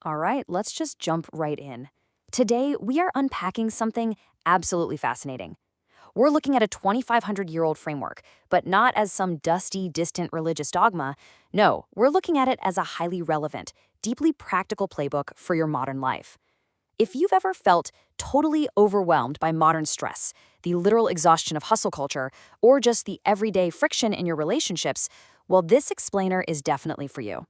All right, let's just jump right in. Today, we are unpacking something absolutely fascinating. We're looking at a 2,500-year-old framework, but not as some dusty, distant religious dogma. No, we're looking at it as a highly relevant, deeply practical playbook for your modern life. If you've ever felt totally overwhelmed by modern stress, the literal exhaustion of hustle culture, or just the everyday friction in your relationships, well, this explainer is definitely for you.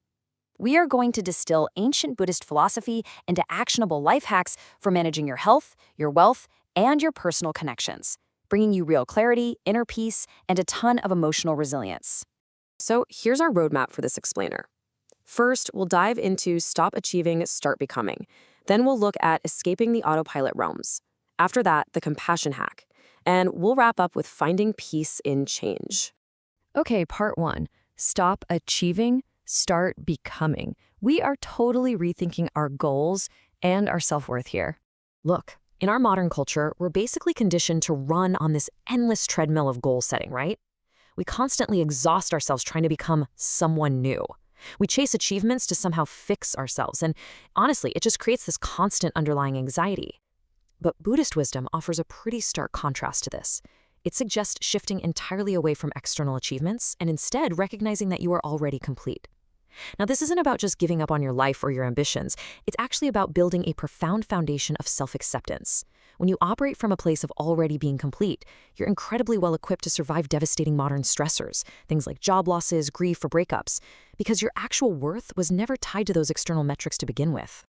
We are going to distill ancient Buddhist philosophy into actionable life hacks for managing your health, your wealth, and your personal connections, bringing you real clarity, inner peace, and a ton of emotional resilience. So here's our roadmap for this explainer. First, we'll dive into stop achieving, start becoming. Then we'll look at escaping the autopilot realms. After that, the compassion hack. And we'll wrap up with finding peace in change. Okay, part one. Stop achieving, start becoming. We are totally rethinking our goals and our self-worth here. Look, in our modern culture, we're basically conditioned to run on this endless treadmill of goal setting, right? We constantly exhaust ourselves trying to become someone new. We chase achievements to somehow fix ourselves, and honestly, it just creates this constant underlying anxiety. But Buddhist wisdom offers a pretty stark contrast to this. It suggests shifting entirely away from external achievements and instead recognizing that you are already complete. Now, this isn't about just giving up on your life or your ambitions. It's actually about building a profound foundation of self-acceptance. When you operate from a place of already being complete, you're incredibly well equipped to survive devastating modern stressors, things like job losses, grief, or breakups, because your actual worth was never tied to those external metrics to begin with.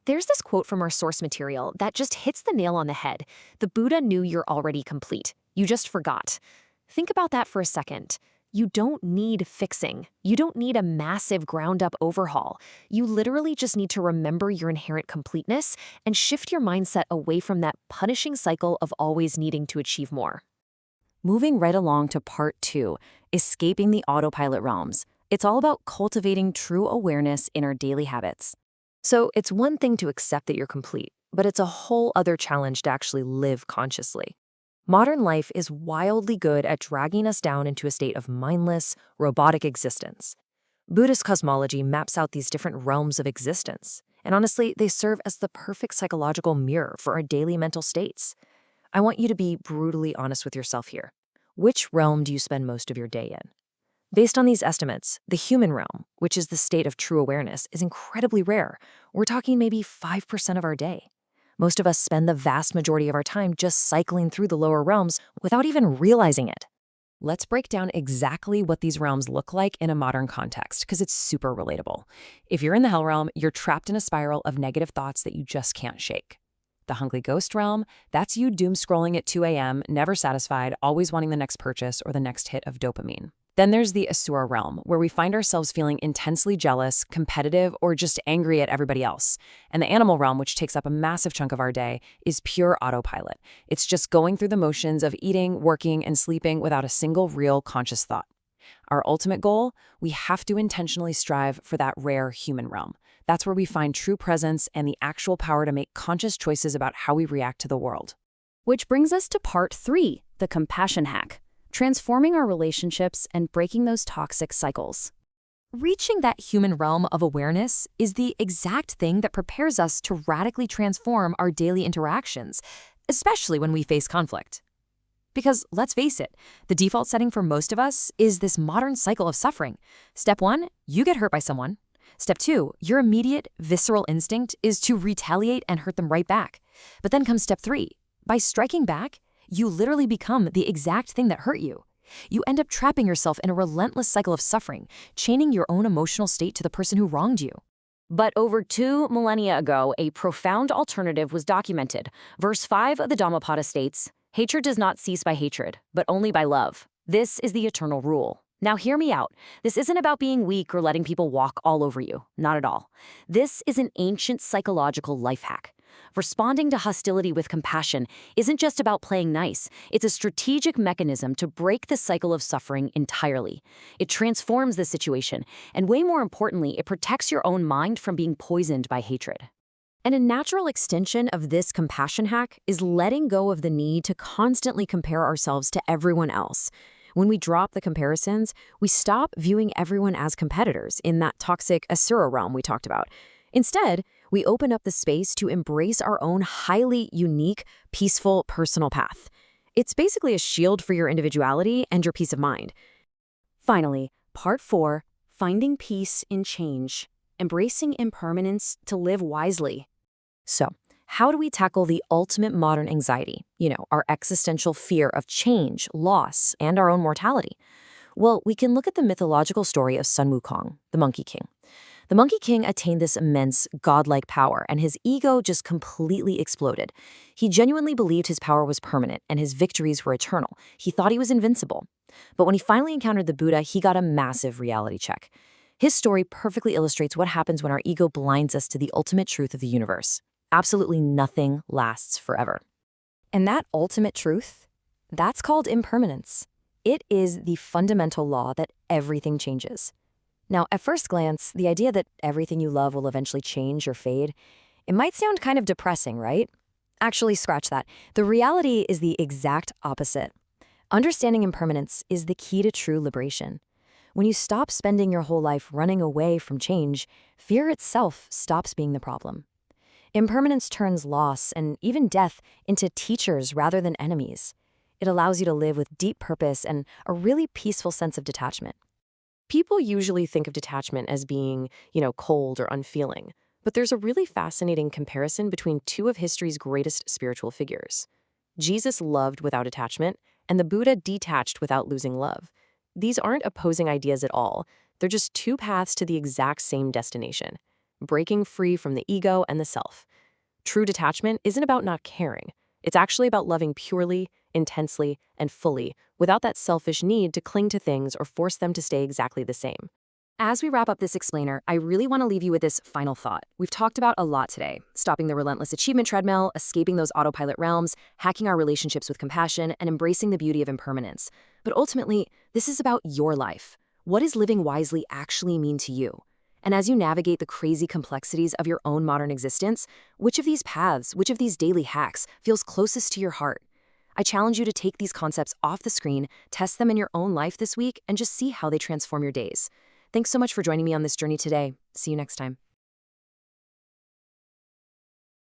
There's this quote from our source material that just hits the nail on the head. The Buddha knew you're already complete. You just forgot. Think about that for a second. You don't need fixing. You don't need a massive ground-up overhaul. You literally just need to remember your inherent completeness and shift your mindset away from that punishing cycle of always needing to achieve more. Moving right along to part two, escaping the autopilot realms. It's all about cultivating true awareness in our daily habits. So it's one thing to accept that you're complete, but it's a whole other challenge to actually live consciously. Modern life is wildly good at dragging us down into a state of mindless, robotic existence. Buddhist cosmology maps out these different realms of existence, and honestly, they serve as the perfect psychological mirror for our daily mental states. I want you to be brutally honest with yourself here. Which realm do you spend most of your day in? Based on these estimates, the human realm, which is the state of true awareness, is incredibly rare. We're talking maybe 5% of our day. Most of us spend the vast majority of our time just cycling through the lower realms without even realizing it. Let's break down exactly what these realms look like in a modern context, because it's super relatable. If you're in the hell realm, you're trapped in a spiral of negative thoughts that you just can't shake. The hungry ghost realm, that's you doom scrolling at 2 a.m., never satisfied, always wanting the next purchase or the next hit of dopamine. Then there's the Asura realm, where we find ourselves feeling intensely jealous, competitive, or just angry at everybody else. And the animal realm, which takes up a massive chunk of our day, is pure autopilot. It's just going through the motions of eating, working, and sleeping without a single real conscious thought. Our ultimate goal? We have to intentionally strive for that rare human realm. That's where we find true presence and the actual power to make conscious choices about how we react to the world. Which brings us to part three, the compassion hack. Transforming our relationships and breaking those toxic cycles. Reaching that human realm of awareness is the exact thing that prepares us to radically transform our daily interactions, especially when we face conflict. Because let's face it, the default setting for most of us is this modern cycle of suffering. Step one, you get hurt by someone. Step two, your immediate, visceral instinct is to retaliate and hurt them right back. But then comes step three. By striking back, you literally become the exact thing that hurt you. You end up trapping yourself in a relentless cycle of suffering, chaining your own emotional state to the person who wronged you. But over 2 millennia ago, a profound alternative was documented. Verse 5 of the Dhammapada states, "Hatred does not cease by hatred, but only by love. This is the eternal rule." Now hear me out. This isn't about being weak or letting people walk all over you. Not at all. This is an ancient psychological life hack. Responding to hostility with compassion isn't just about playing nice. It's a strategic mechanism to break the cycle of suffering entirely. It transforms the situation, and way more importantly, it protects your own mind from being poisoned by hatred. And a natural extension of this compassion hack is letting go of the need to constantly compare ourselves to everyone else. When we drop the comparisons, we stop viewing everyone as competitors in that toxic Asura realm we talked about. Instead, we open up the space to embrace our own highly unique, peaceful, personal path. It's basically a shield for your individuality and your peace of mind. Finally, Part 4, Finding Peace in Change, Embracing Impermanence to Live Wisely. So, how do we tackle the ultimate modern anxiety? Our existential fear of change, loss, and our own mortality. Well, we can look at the mythological story of Sun Wukong, the Monkey King. The Monkey King attained this immense, godlike power, and his ego just completely exploded. He genuinely believed his power was permanent and his victories were eternal. He thought he was invincible. But when he finally encountered the Buddha, he got a massive reality check. His story perfectly illustrates what happens when our ego blinds us to the ultimate truth of the universe. Absolutely nothing lasts forever. And that ultimate truth, that's called impermanence. It is the fundamental law that everything changes. Now, at first glance, the idea that everything you love will eventually change or fade, it might sound kind of depressing, right? Actually, scratch that. The reality is the exact opposite. Understanding impermanence is the key to true liberation. When you stop spending your whole life running away from change, fear itself stops being the problem. Impermanence turns loss and even death into teachers rather than enemies. It allows you to live with deep purpose and a really peaceful sense of detachment. People usually think of detachment as being, cold or unfeeling, but there's a really fascinating comparison between two of history's greatest spiritual figures. Jesus loved without attachment, and the Buddha detached without losing love. These aren't opposing ideas at all. They're just two paths to the exact same destination, breaking free from the ego and the self. True detachment isn't about not caring. It's actually about loving purely, intensely, and fully, without that selfish need to cling to things or force them to stay exactly the same. As we wrap up this explainer, I really want to leave you with this final thought. We've talked about a lot today: stopping the relentless achievement treadmill, escaping those autopilot realms, hacking our relationships with compassion, and embracing the beauty of impermanence. But ultimately, this is about your life. What does living wisely actually mean to you? And as you navigate the crazy complexities of your own modern existence, which of these paths, which of these daily hacks feels closest to your heart? I challenge you to take these concepts off the screen, test them in your own life this week, and just see how they transform your days. Thanks so much for joining me on this journey today. See you next time.